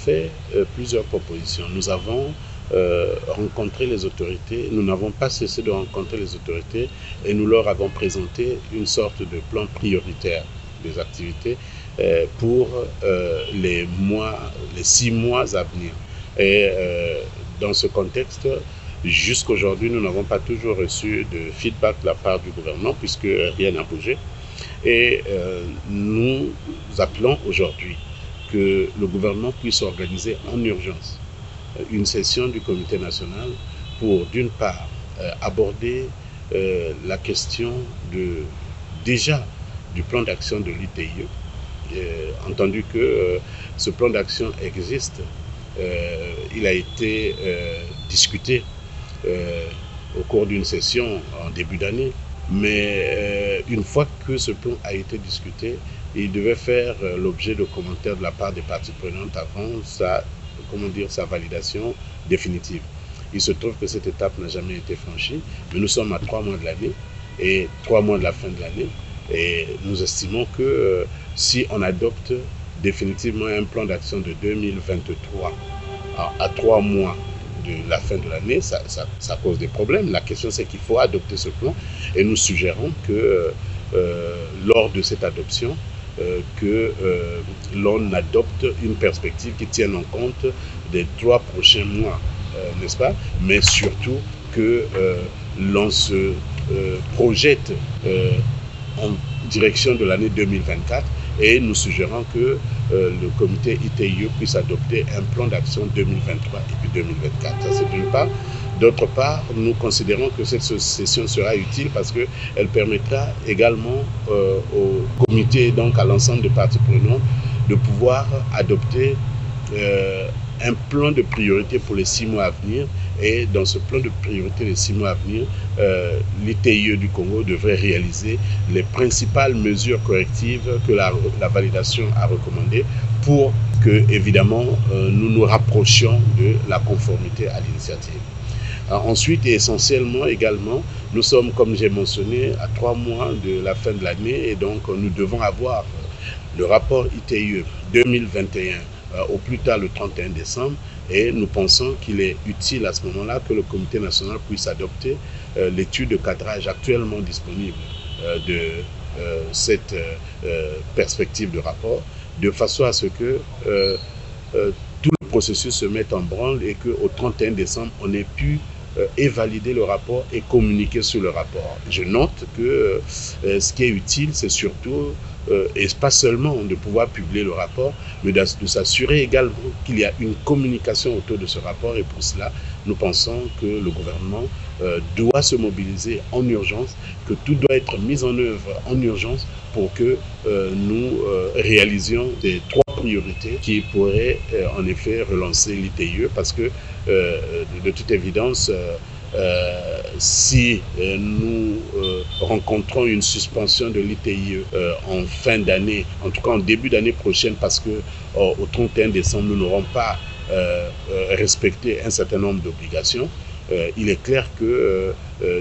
fait plusieurs propositions. Nous avons rencontré les autorités, nous n'avons pas cessé de rencontrer les autorités et nous leur avons présenté une sorte de plan prioritaire des activités pour les 6 mois à venir. Et dans ce contexte, jusqu'à aujourd'hui, nous n'avons pas toujours reçu de feedback de la part du gouvernement puisque rien n'a bougé. Et nous appelons aujourd'hui que le gouvernement puisse organiser en urgence une session du comité national pour, d'une part, aborder la question du plan d'action de l'ITIE. Entendu que ce plan d'action existe, il a été discuté au cours d'une session en début d'année, mais une fois que ce plan a été discuté, il devait faire l'objet de commentaires de la part des parties prenantes avant sa validation définitive. Il se trouve que cette étape n'a jamais été franchie, mais nous sommes à 3 mois de l'année et 3 mois de la fin de l'année. Et nous estimons que si on adopte définitivement un plan d'action de 2023 à 3 mois de la fin de l'année, ça cause des problèmes. La question, c'est qu'il faut adopter ce plan et nous suggérons que lors de cette adoption, l'on adopte une perspective qui tienne en compte des 3 prochains mois, n'est-ce pas? Mais surtout que l'on se projette en direction de l'année 2024 et nous suggérons que le comité ITIE puisse adopter un plan d'action 2023 et puis 2024. Ça, c'est d'une part. D'autre part, nous considérons que cette session sera utile parce qu'elle permettra également au comité, donc à l'ensemble des parties prenantes, de pouvoir adopter un plan de priorité pour les 6 mois à venir. Et dans ce plan de priorité des 6 mois à venir, l'ITIE du Congo devrait réaliser les principales mesures correctives que la validation a recommandées pour que, évidemment, nous nous rapprochions de la conformité à l'initiative. Ensuite et essentiellement également, nous sommes, comme j'ai mentionné, à 3 mois de la fin de l'année et donc nous devons avoir le rapport ITIE 2021 au plus tard le 31 décembre et nous pensons qu'il est utile à ce moment-là que le comité national puisse adopter l'étude de cadrage actuellement disponible de cette perspective de rapport de façon à ce que tout le processus se mette en branle et qu'au 31 décembre, on ait pu et valider le rapport et communiquer sur le rapport. Je note que ce qui est utile, c'est surtout, et pas seulement de pouvoir publier le rapport, mais de s'assurer également qu'il y a une communication autour de ce rapport. Et pour cela, nous pensons que le gouvernement doit se mobiliser en urgence, que tout doit être mis en œuvre en urgence pour que nous réalisions des 3 priorités qui pourraient en effet relancer l'ITIE parce que de toute évidence, si nous rencontrons une suspension de l'ITIE en fin d'année, en tout cas en début d'année prochaine, parce que au 31 décembre, nous n'aurons pas respecté un certain nombre d'obligations, il est clair que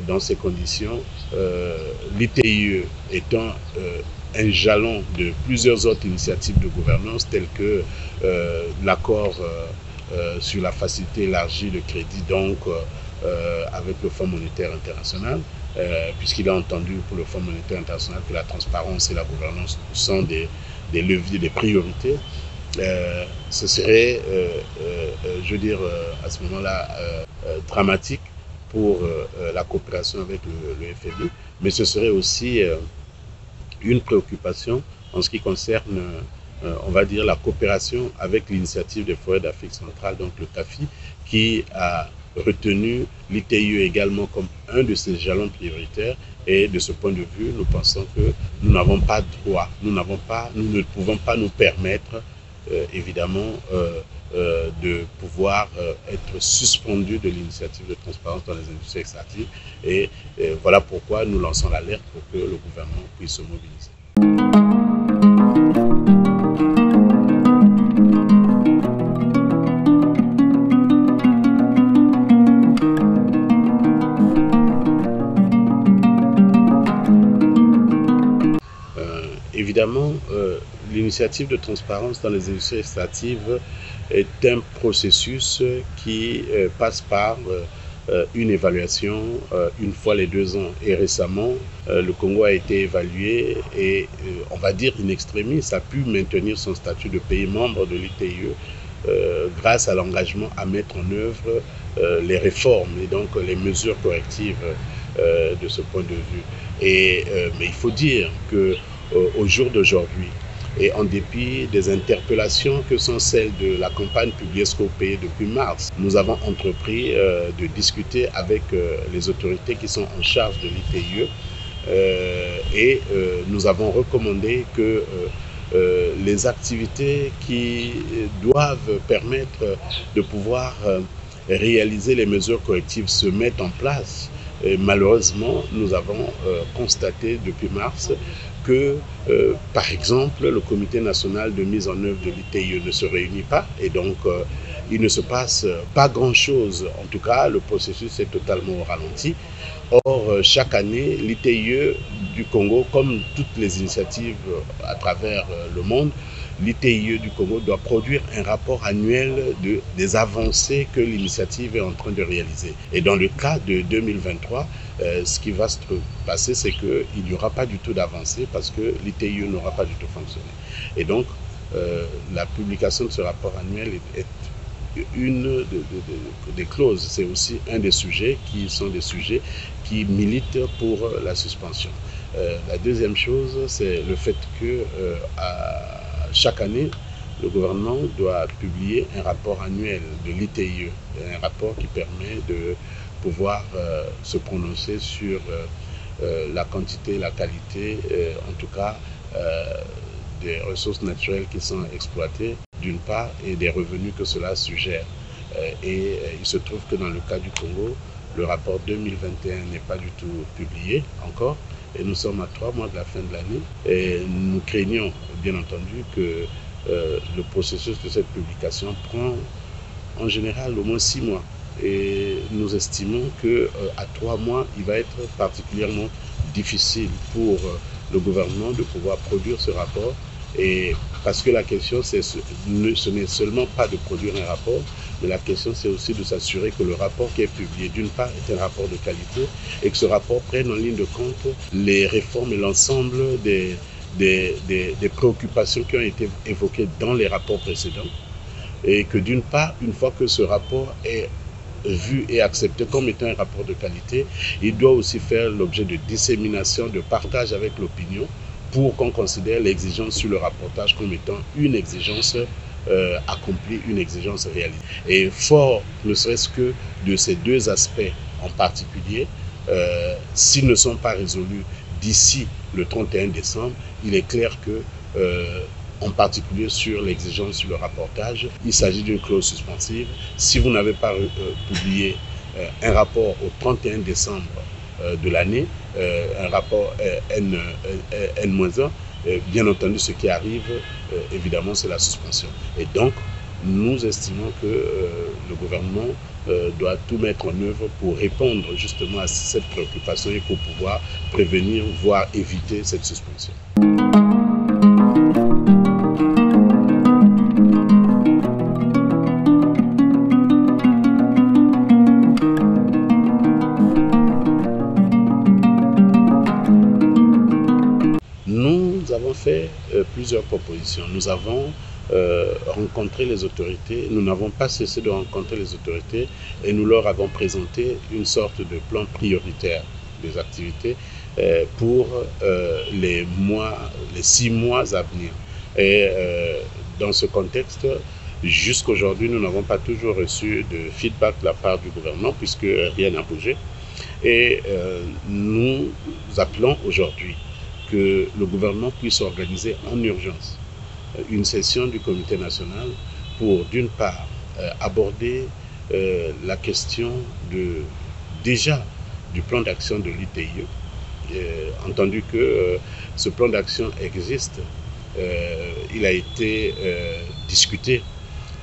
dans ces conditions, l'ITIE étant un jalon de plusieurs autres initiatives de gouvernance telles que l'accord sur la facilité élargie de crédit, donc avec le Fonds monétaire international, puisqu'il a entendu pour le Fonds monétaire international que la transparence et la gouvernance sont des leviers, des priorités. Ce serait, je veux dire, à ce moment-là, dramatique pour la coopération avec le FMI, mais ce serait aussi une préoccupation en ce qui concerne, on va dire, la coopération avec l'initiative des forêts d'Afrique centrale, donc le TAFI, qui a retenu l'ITIE également comme un de ses jalons prioritaires. Et de ce point de vue, nous pensons que nous n'avons pas droit, nous ne pouvons pas nous permettre, évidemment, de pouvoir être suspendu de l'initiative de transparence dans les industries extractives. Et voilà pourquoi nous lançons l'alerte pour que le gouvernement puisse se mobiliser. Évidemment, l'initiative de transparence dans les industries extractives est un processus qui passe par une évaluation une fois les 2 ans. Et récemment, le Congo a été évalué et on va dire in extremis, a pu maintenir son statut de pays membre de l'ITIE grâce à l'engagement à mettre en œuvre les réformes et donc les mesures correctives de ce point de vue. Mais il faut dire qu'au jour d'aujourd'hui, et en dépit des interpellations que sont celles de la campagne Publiesco-P depuis mars, nous avons entrepris de discuter avec les autorités qui sont en charge de l'ITIE et nous avons recommandé que les activités qui doivent permettre de pouvoir réaliser les mesures correctives se mettent en place. Et malheureusement, nous avons constaté depuis mars que, par exemple, le comité national de mise en œuvre de l'ITIE ne se réunit pas et donc il ne se passe pas grand-chose. En tout cas, le processus est totalement au ralenti. Or, chaque année, l'ITIE du Congo, comme toutes les initiatives à travers le monde, l'ITIE du Congo doit produire un rapport annuel des avancées que l'initiative est en train de réaliser. Et dans le cas de 2023, ce qui va se passer, c'est qu'il n'y aura pas du tout d'avancée parce que l'ITIE n'aura pas du tout fonctionné. Et donc, la publication de ce rapport annuel est une des clauses. C'est aussi un des sujets qui militent pour la suspension. La deuxième chose, c'est le fait que chaque année, le gouvernement doit publier un rapport annuel de l'ITIE, un rapport qui permet de pouvoir se prononcer sur la quantité, la qualité, en tout cas, des ressources naturelles qui sont exploitées, d'une part, et des revenus que cela suggère. Et il se trouve que dans le cas du Congo, le rapport 2021 n'est pas du tout publié encore, et nous sommes à 3 mois de la fin de l'année, et nous craignons, bien entendu, que le processus de cette publication prend en général au moins 6 mois. Et nous estimons qu'à 3 mois, il va être particulièrement difficile pour le gouvernement de pouvoir produire ce rapport. Et parce que la question, ce n'est seulement pas de produire un rapport, mais la question, c'est aussi de s'assurer que le rapport qui est publié, d'une part, est un rapport de qualité et que ce rapport prenne en ligne de compte les réformes et l'ensemble des préoccupations qui ont été évoquées dans les rapports précédents. Et que d'une part, une fois que ce rapport est vu et accepté comme étant un rapport de qualité, il doit aussi faire l'objet de dissémination, de partage avec l'opinion pour qu'on considère l'exigence sur le rapportage comme étant une exigence accomplie, une exigence réalisée. Et fort, ne serait-ce que de ces 2 aspects en particulier, s'ils ne sont pas résolus d'ici le 31 décembre, il est clair que en particulier sur l'exigence sur le rapportage, il s'agit d'une clause suspensive. Si vous n'avez pas publié un rapport au 31 décembre de l'année, un rapport N-1, bien entendu, ce qui arrive, évidemment, c'est la suspension. Et donc, nous estimons que le gouvernement doit tout mettre en œuvre pour répondre justement à cette préoccupation et pour pouvoir prévenir, voire éviter cette suspension. Nous avons fait plusieurs propositions. Nous avons rencontré les autorités, nous n'avons pas cessé de rencontrer les autorités et nous leur avons présenté une sorte de plan prioritaire des activités pour les 6 mois à venir. Et dans ce contexte, jusqu'aujourd'hui, nous n'avons pas toujours reçu de feedback de la part du gouvernement puisque rien n'a bougé. Et nous appelons aujourd'hui que le gouvernement puisse organiser en urgence une session du comité national pour, d'une part, aborder la question du plan d'action de l'ITIE. Entendu que ce plan d'action existe, il a été discuté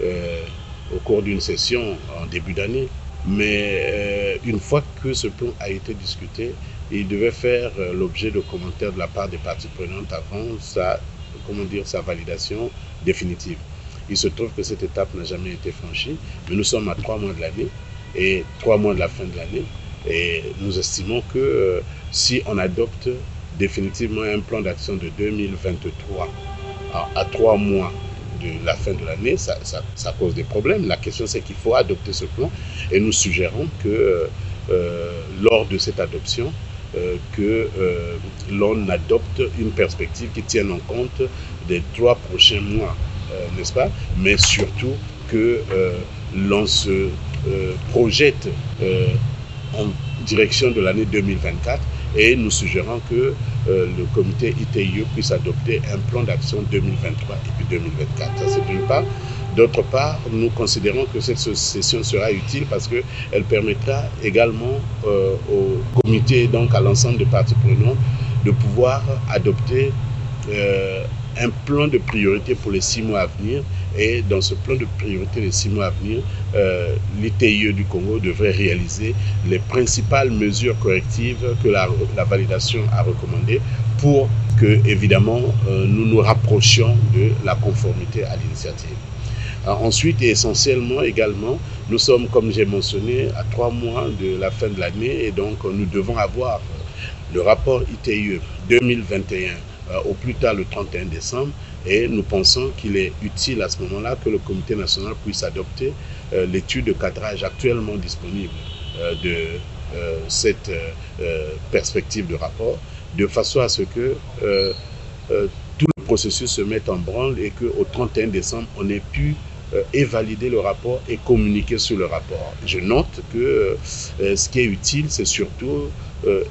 au cours d'une session en début d'année, mais une fois que ce plan a été discuté, il devait faire l'objet de commentaires de la part des parties prenantes avant sa validation définitive. Il se trouve que cette étape n'a jamais été franchie, mais nous sommes à 3 mois de l'année et 3 mois de la fin de l'année. Et nous estimons que si on adopte définitivement un plan d'action de 2023 à 3 mois de la fin de l'année, ça cause des problèmes. La question, c'est qu'il faut adopter ce plan et nous suggérons que lors de cette adoption, l'on adopte une perspective qui tienne en compte des 3 prochains mois, n'est-ce pas? Mais surtout que l'on se projette en direction de l'année 2024 et nous suggérons que le comité ITIE puisse adopter un plan d'action 2023 et puis 2024. Ça, c'est d'une part. D'autre part, nous considérons que cette session sera utile parce qu'elle permettra également au comité, donc à l'ensemble des parties prenantes, de pouvoir adopter un plan de priorité pour les 6 mois à venir. Et dans ce plan de priorité des 6 mois à venir, l'ITIE du Congo devrait réaliser les principales mesures correctives que la validation a recommandées pour que, évidemment, nous nous rapprochions de la conformité à l'initiative. Ensuite et essentiellement également, nous sommes, comme j'ai mentionné, à 3 mois de la fin de l'année et donc nous devons avoir le rapport ITIE 2021 au plus tard le 31 décembre et nous pensons qu'il est utile à ce moment-là que le comité national puisse adopter l'étude de cadrage actuellement disponible de cette perspective de rapport de façon à ce que tout le processus se mette en branle et qu'au 31 décembre, on ait pu et valider le rapport et communiquer sur le rapport. Je note que ce qui est utile, c'est surtout,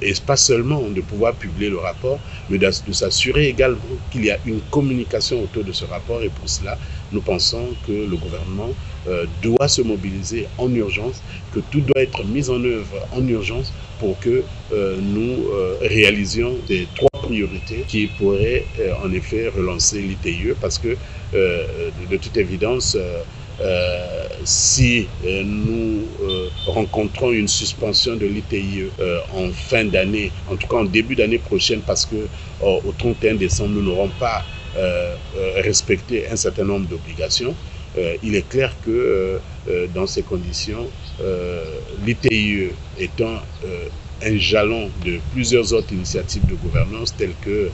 et pas seulement de pouvoir publier le rapport, mais de s'assurer également qu'il y a une communication autour de ce rapport. Et pour cela, nous pensons que le gouvernement doit se mobiliser en urgence, que tout doit être mis en œuvre en urgence pour que nous réalisions des 3 priorités qui pourraient en effet relancer l'ITIE parce que de toute évidence, si nous rencontrons une suspension de l'ITIE en fin d'année, en tout cas en début d'année prochaine, parce que au 31 décembre, nous n'aurons pas respecté un certain nombre d'obligations, il est clair que dans ces conditions, l'ITIE étant un jalon de plusieurs autres initiatives de gouvernance telles que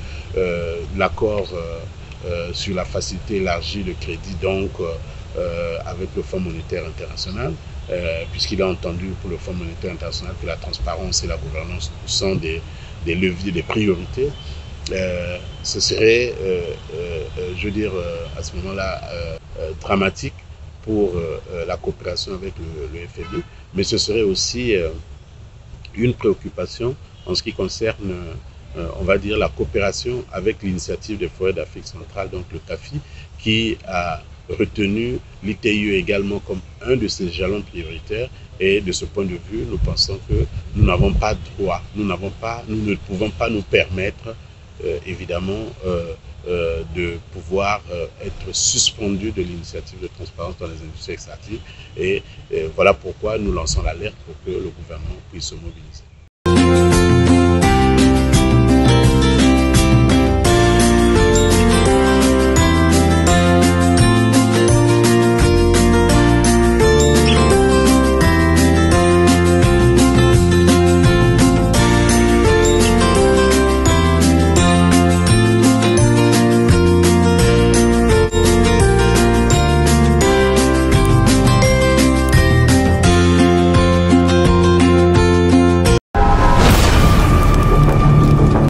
l'accord sur la facilité élargie de crédit donc avec le Fonds monétaire international, puisqu'il a entendu pour le Fonds monétaire international que la transparence et la gouvernance sont des leviers, des priorités. Ce serait, je veux dire, à ce moment-là, dramatique pour la coopération avec le FMI, mais ce serait aussi une préoccupation en ce qui concerne, on va dire, la coopération avec l'initiative des forêts d'Afrique centrale, donc le TAFI, qui a retenu l'ITIE également comme un de ses jalons prioritaires. Et de ce point de vue, nous pensons que nous n'avons pas droit, nous ne pouvons pas nous permettre, évidemment, de pouvoir être suspendu de l'initiative de transparence dans les industries extractives. Et voilà pourquoi nous lançons l'alerte pour que le gouvernement puisse se mobiliser.